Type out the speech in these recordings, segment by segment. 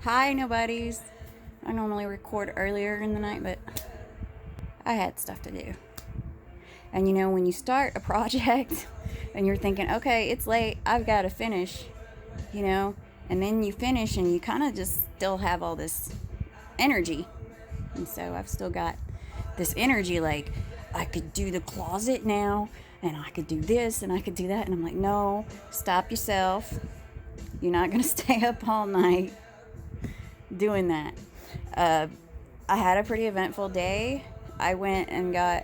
Hi, nobodies. I normally record earlier in the night, but I had stuff to do. And when you start a project and you're thinking, okay, it's late, I've got to finish, you know, and then you finish and you kind of just still have all this energy. And so I've still got this energy like, I could do the closet now, and I could do this, and I could do that. And I'm like, no, stop yourself. You're not going to stay up all night doing that. Uh, I had a pretty eventful day. I went and got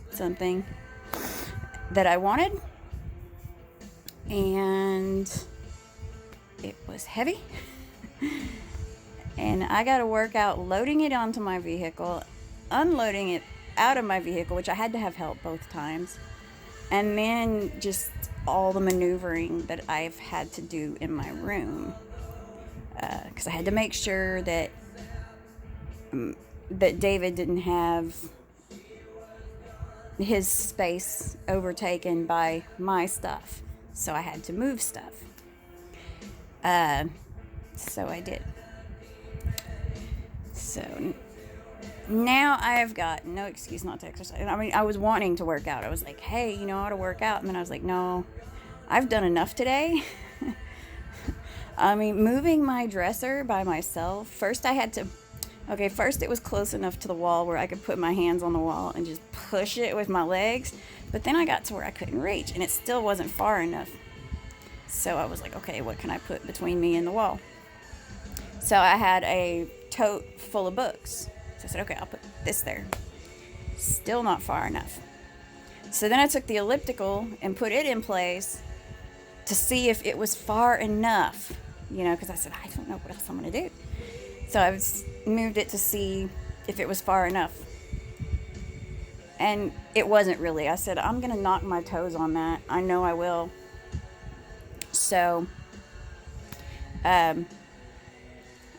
something that I wanted, and it was heavy. And I got to work out loading it onto my vehicle, unloading it out of my vehicle, which I had to have help both times, and then just all the maneuvering that I've had to do in my room. Because I had to make sure that David didn't have his space overtaken by my stuff. So I had to move stuff. So I did. So now I have got no excuse not to exercise. I mean, I was wanting to work out. I was like, hey, I ought to work out. And then I was like, no, I've done enough today. I mean, moving my dresser by myself. First it was close enough to the wall where I could put my hands on the wall and just push it with my legs. But then I got to where I couldn't reach, and it still wasn't far enough. So I was like, okay, what can I put between me and the wall? So I had a tote full of books. So I said, okay, I'll put this there. Still not far enough. So then I took the elliptical and put it in place to see if it was far enough, because I said, I don't know what else I'm going to do. So I moved it to see if it was far enough. And it wasn't really. I said, I'm going to knock my toes on that. I know I will. So I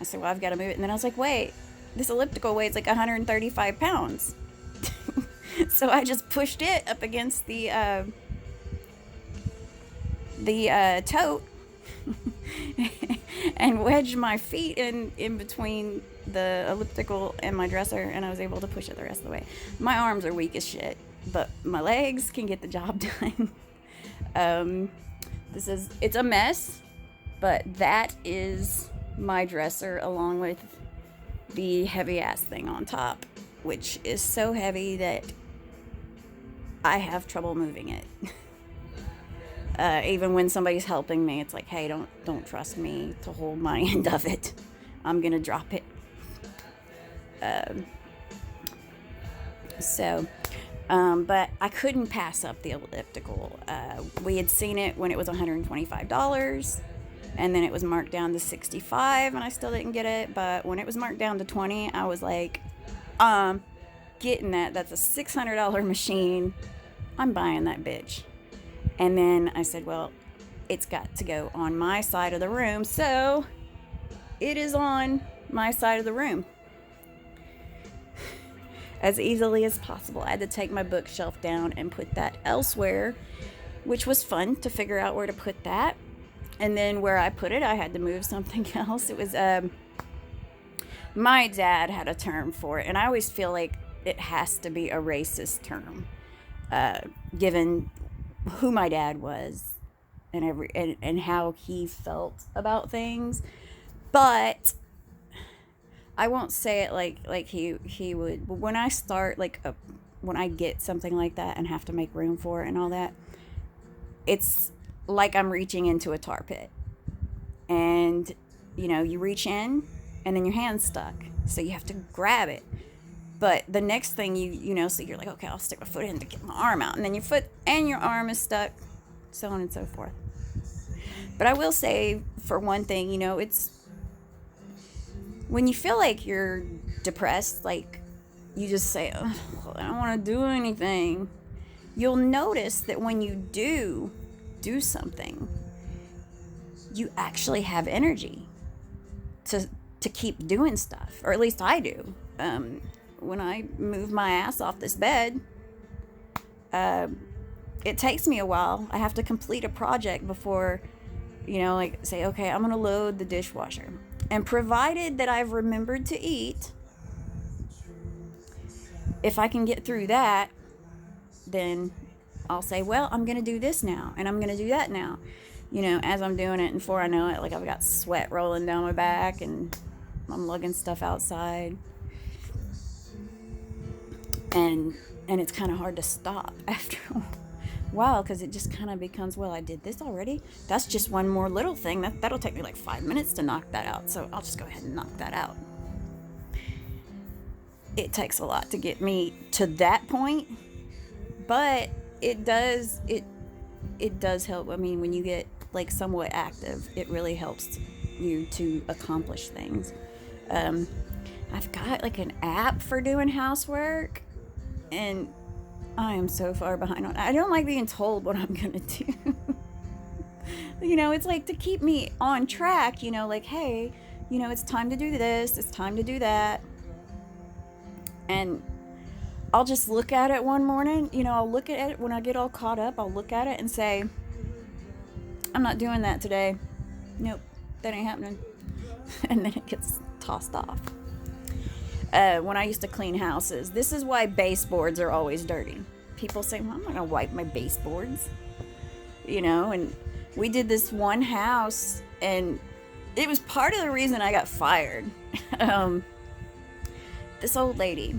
said, well, I've got to move it. And then I was like, wait, this elliptical weighs like 135 pounds. So I just pushed it up against the tote and wedged my feet in between the elliptical and my dresser, and I was able to push it the rest of the way. My arms are weak as shit, but my legs can get the job done. It's a mess, but that is my dresser along with the heavy ass thing on top, which is so heavy that I have trouble moving it. Even when somebody's helping me, it's like, hey, don't trust me to hold my end of it. I'm gonna drop it. But I couldn't pass up the elliptical. We had seen it when it was $125, and then it was marked down to $65, and I still didn't get it. But when it was marked down to $20, I was like, getting that. That's a $600 machine. I'm buying that bitch. And then I said, well, it's got to go on my side of the room. So it is on my side of the room as easily as possible. I had to take my bookshelf down and put that elsewhere, which was fun to figure out where to put that. And then where I put it, I had to move something else. It was, my dad had a term for it. And I always feel like it has to be a racist term, given who my dad was and how he felt about things. But I won't say it like he would. But when I start when I get something like that and have to make room for it and all that, it's like I'm reaching into a tar pit. And you reach in and then your hand's stuck. So you have to grab it. But the next thing so you're like, okay, I'll stick my foot in to get my arm out. And then your foot and your arm is stuck, so on and so forth. But I will say, for one thing, it's when you feel like you're depressed, like you just say, oh, I don't want to do anything. You'll notice that when you do something, you actually have energy to keep doing stuff. Or at least I do. When I move my ass off this bed, it takes me a while. I have to complete a project before, say, okay, I'm going to load the dishwasher. And provided that I've remembered to eat, if I can get through that, then I'll say, well, I'm going to do this now, and I'm going to do that now. As I'm doing it, and before I know it, like, I've got sweat rolling down my back, and I'm lugging stuff outside. And it's kind of hard to stop after a while, because it just kind of becomes, well, I did this already. That's just one more little thing. That'll take me like 5 minutes to knock that out, so I'll just go ahead and knock that out. It takes a lot to get me to that point, but it does help. I mean, when you get like somewhat active, it really helps you to accomplish things. I've got like an app for doing housework, and I am so far behind on it. I don't like being told what I'm gonna do. It's like to keep me on track, like, hey, it's time to do this, it's time to do that. And I'll just look at it one morning, I'll look at it when I get all caught up, I'll look at it and say, I'm not doing that today. Nope, that ain't happening. And then it gets tossed off. When I used to clean houses, this is why baseboards are always dirty. People say, well, I'm not gonna wipe my baseboards. And we did this one house, and it was part of the reason I got fired. This old lady,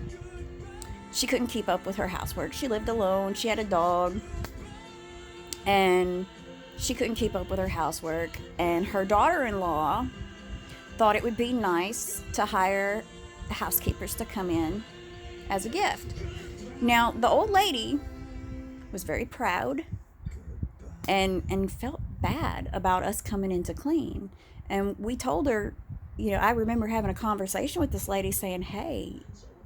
she couldn't keep up with her housework. She lived alone, she had a dog, and she couldn't keep up with her housework. And her daughter-in-law thought it would be nice to hire housekeepers to come in as a gift. Now, the old lady was very proud and felt bad about us coming in to clean. And we told her, I remember having a conversation with this lady saying, hey,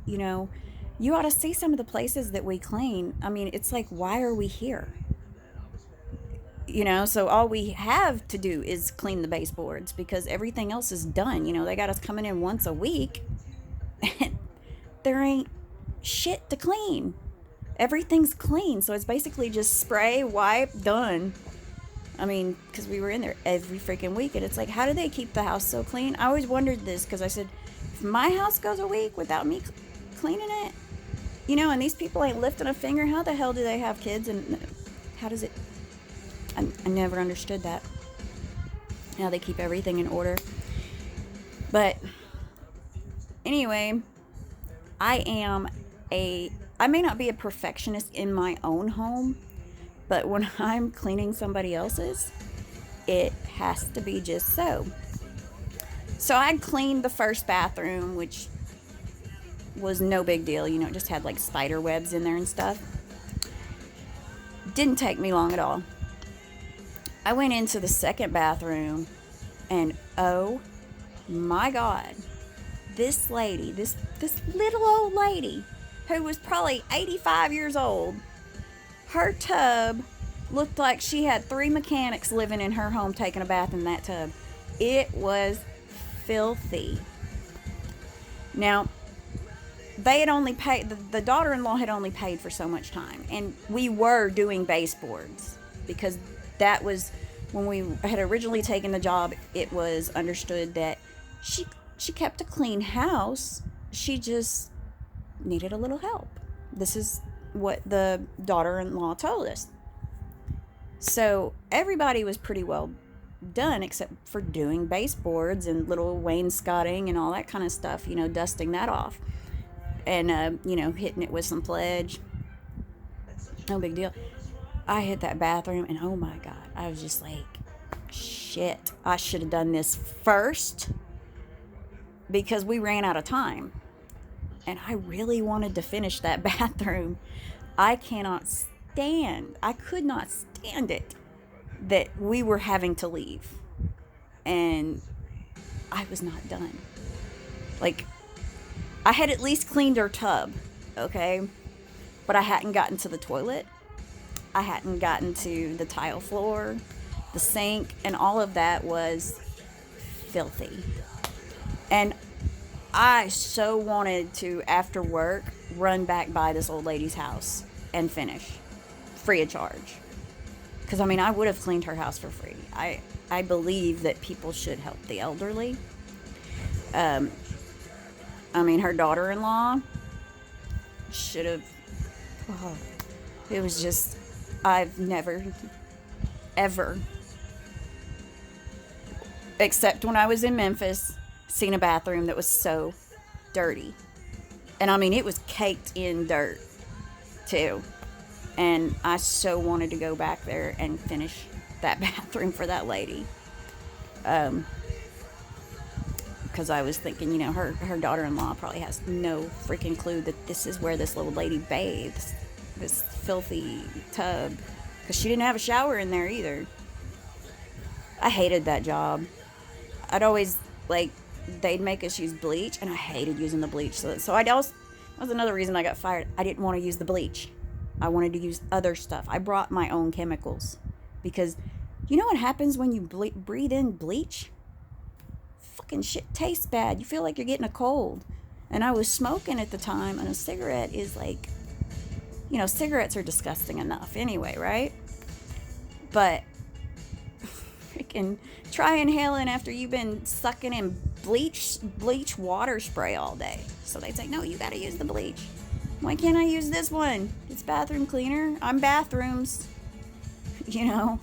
you ought to see some of the places that we clean. I mean, it's like, why are we here? So all we have to do is clean the baseboards, because everything else is done. They got us coming in once a week, and there ain't shit to clean. Everything's clean, so it's basically just spray, wipe, done. I mean, because we were in there every freaking week, and it's like, how do they keep the house so clean? I always wondered this, because I said, if my house goes a week without me cleaning it, and these people ain't lifting a finger, how the hell do they have kids, and how does it... I never understood that, how they keep everything in order. But anyway, I may not be a perfectionist in my own home, but when I'm cleaning somebody else's, it has to be just so. So I cleaned the first bathroom, which was no big deal. It just had like spider webs in there and stuff. Didn't take me long at all. I went into the second bathroom, and oh my God, this lady, this little old lady who was probably 85 years old, her tub looked like she had 3 mechanics living in her home taking a bath in that tub. It was filthy. Now, they had only paid, the daughter-in-law had only paid for so much time, and we were doing baseboards, because that was when we had originally taken the job. It was understood that she kept a clean house, she just needed a little help. This is what the daughter-in-law told us. So everybody was pretty well done, except for doing baseboards and little wainscoting and all that kind of stuff, dusting that off, and hitting it with some Pledge. No big deal. I hit that bathroom, and oh my God, I was just like, shit, I should have done this first, because we ran out of time, and I really wanted to finish that bathroom. I could not stand it that we were having to leave, and I was not done. Like, I had at least cleaned her tub, okay, but I hadn't gotten to the toilet. I hadn't gotten to the tile floor, the sink, and all of that was filthy. And I so wanted to, after work, run back by this old lady's house and finish, free of charge. Because, I would have cleaned her house for free. I believe that people should help the elderly. Um, I mean, her daughter-in-law should have. Oh, it was just, I've never, ever, except when I was in Memphis, seen a bathroom that was so dirty. And I mean, it was caked in dirt, too. And I so wanted to go back there and finish that bathroom for that lady. Because I was thinking, you know, her daughter-in-law probably has no freaking clue that this is where this little lady bathes. This filthy tub. Because she didn't have a shower in there either. I hated that job. I'd always, like, they'd make us use bleach, and I hated using the bleach. So I'd also, that was another reason I got fired. I didn't want to use the bleach. I wanted to use other stuff. I brought my own chemicals. Because you know what happens when you breathe in bleach? Fucking shit tastes bad. You feel like you're getting a cold. And I was smoking at the time, and a cigarette is like, you know, cigarettes are disgusting enough anyway, right? But freaking try inhaling after you've been sucking in bleach water spray all day. So they say, no, you gotta use the bleach. Why can't I use this one? It's bathroom cleaner. I'm bathrooms. You know,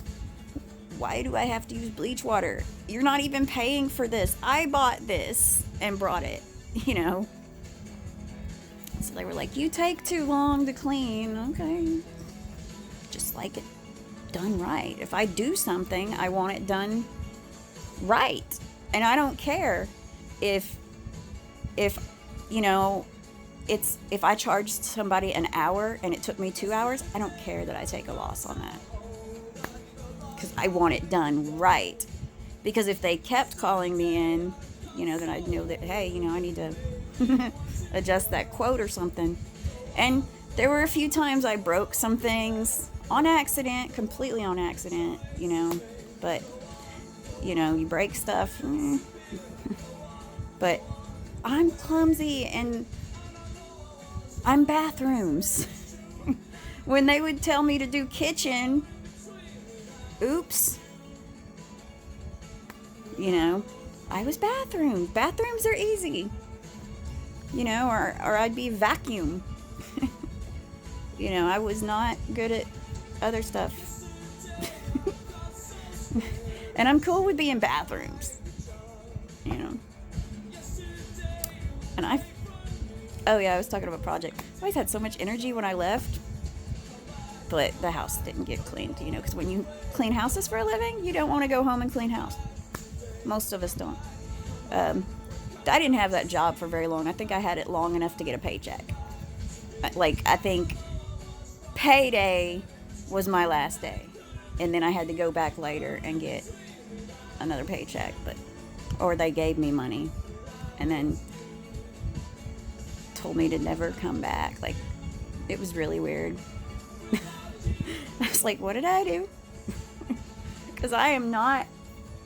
why do I have to use bleach water? You're not even paying for this. I bought this and brought it, you know. So they were like, you take too long to clean. Okay. Just like it done right. If I do something, I want it done right. And I don't care if you know, it's if I charged somebody an hour and it took me 2 hours, I don't care that I take a loss on that. Because I want it done right. Because if they kept calling me in, you know, then I'd know that, hey, you know, I need to adjust that quote or something. And there were a few times I broke some things on accident, completely on accident, you know. But, you know, you break stuff. But I'm clumsy and I'm bathrooms. When they would tell me to do kitchen, oops. You know, I was bathrooms. Bathrooms are easy. You know, or I'd be vacuum. You know, I was not good at other stuff. And I'm cool with being bathrooms. You know. And oh yeah, I was talking about a project. I always had so much energy when I left. But the house didn't get cleaned, you know, because when you clean houses for a living, you don't want to go home and clean house. Most of us don't. I didn't have that job for very long. I think I had it long enough to get a paycheck. Like, I think payday was my last day. And then I had to go back later and get another paycheck. Or they gave me money and then told me to never come back. Like, it was really weird. I was like, what did I do? Because I am not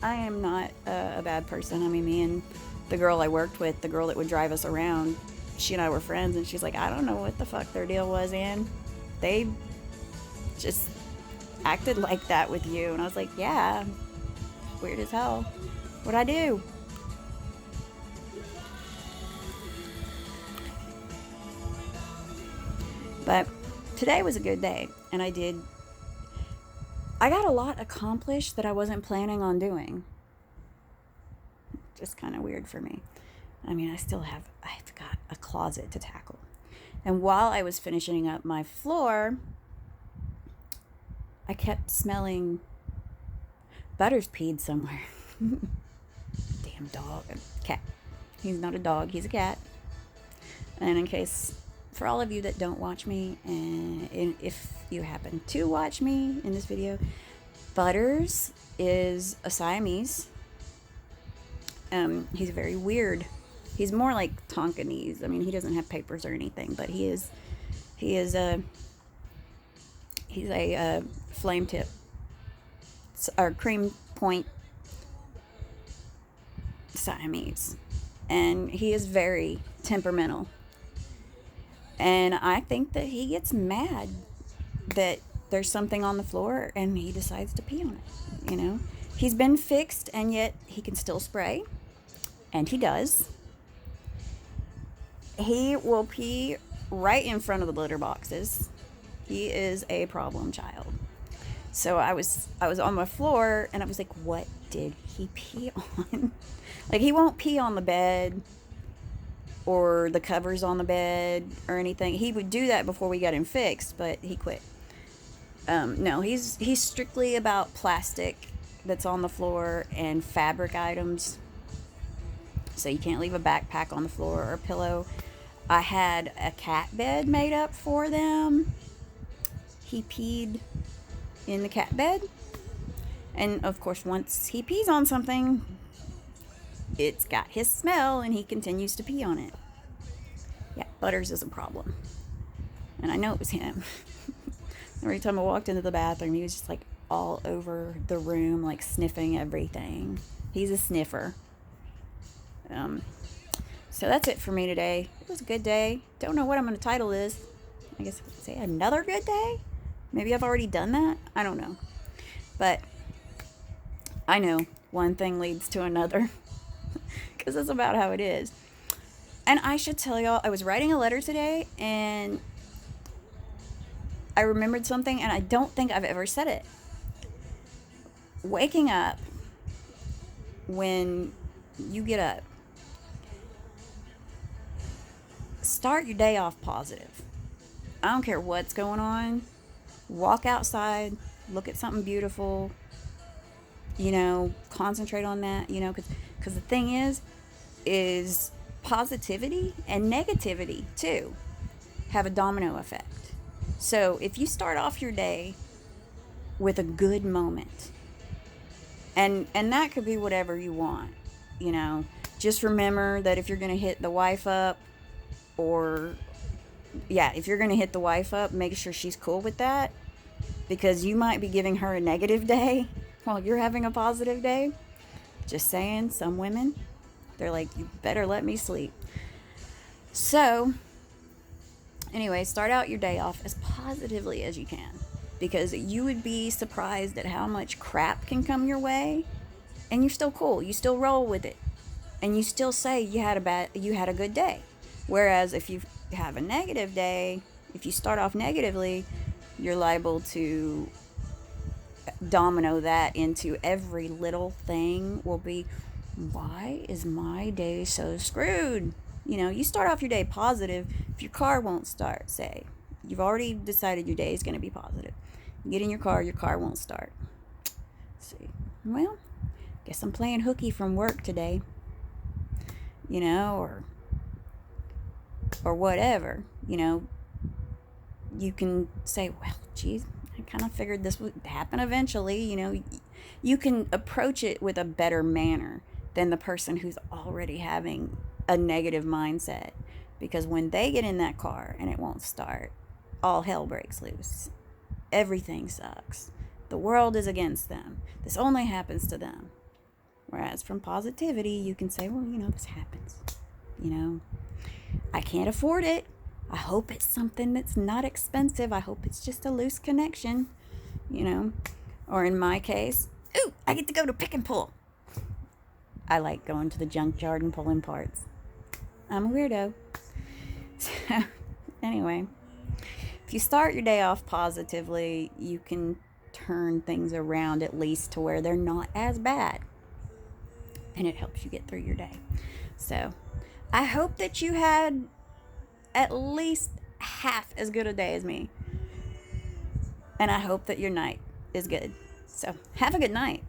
a bad person. I mean, me and the girl I worked with, the girl that would drive us around, she and I were friends, and she's like, I don't know what the fuck their deal was, Ann. They just acted like that with you. And I was like, yeah, weird as hell. What'd I do? But today was a good day, and I got a lot accomplished that I wasn't planning on doing. Just kind of weird for me. I mean, I've got a closet to tackle. And while I was finishing up my floor, I kept smelling Butters peed somewhere. Damn dog. Cat. He's not a dog, he's a cat. And in case, for all of you that don't watch me, and if you happen to watch me in this video, Butters is a Siamese. He's very weird. He's more like Tonkinese. I mean, he doesn't have papers or anything, but he's a flame tip or cream point Siamese, and he is very temperamental. And I think that he gets mad that there's something on the floor and he decides to pee on it, you know. He's been fixed, and yet he can still spray. and he does. He will pee right in front of the litter boxes. He is a problem child. So I was on my floor and I was like, what did he pee on? Like, he won't pee on the bed or the covers on the bed or anything. He would do that before we got him fixed, but he quit. No, he's strictly about plastic that's on the floor and fabric items. So you can't leave a backpack on the floor or a pillow. I had a cat bed made up for them. He peed in the cat bed. And of course, once he pees on something, it's got his smell and he continues to pee on it. Yeah, Butters is a problem. And I know it was him. Every time I walked into the bathroom, he was just like all over the room, like sniffing everything. He's a sniffer. So that's it for me today. It was a good day. Don't know what I'm going to title this. I guess I'll say another good day. Maybe I've already done that. I don't know. But I know one thing leads to another. Because that's about how it is. And I should tell y'all, I was writing a letter today and I remembered something and I don't think I've ever said it. Waking up, when you get up, start your day off positive. I don't care what's going on. Walk outside, look at something beautiful, concentrate on that, because the thing is positivity and negativity too have a domino effect. So if you start off your day with a good moment, and that could be whatever you want, just remember that if you're going to hit the wife up, if you're going to hit the wife up, make sure she's cool with that, because you might be giving her a negative day while you're having a positive day. Just saying, some women, they're like, you better let me sleep. So anyway, start out your day off as positively as you can, because you would be surprised at how much crap can come your way and you're still cool. You still roll with it and you still say you had a good day. Whereas if you have a negative day, if you start off negatively, you're liable to domino that into every little thing will be, why is my day so screwed? You start off your day positive. If your car won't start, say, you've already decided your day is going to be positive. You get in your car won't start. Let's see, well, guess I'm playing hooky from work today, or whatever, you can say, well, geez, I kind of figured this would happen eventually. You can approach it with a better manner than the person who's already having a negative mindset, because when they get in that car and it won't start, all hell breaks loose. Everything sucks. The world is against them. This only happens to them. Whereas from positivity, you can say, well, this happens. I can't afford it. I hope it's something that's not expensive. I hope it's just a loose connection, or in my case, ooh, I get to go to Pick and Pull. I like going to the junkyard and pulling parts. I'm a weirdo. So, anyway, if you start your day off positively, you can turn things around at least to where they're not as bad. And it helps you get through your day. So, I hope that you had at least half as good a day as me. And I hope that your night is good. So, have a good night.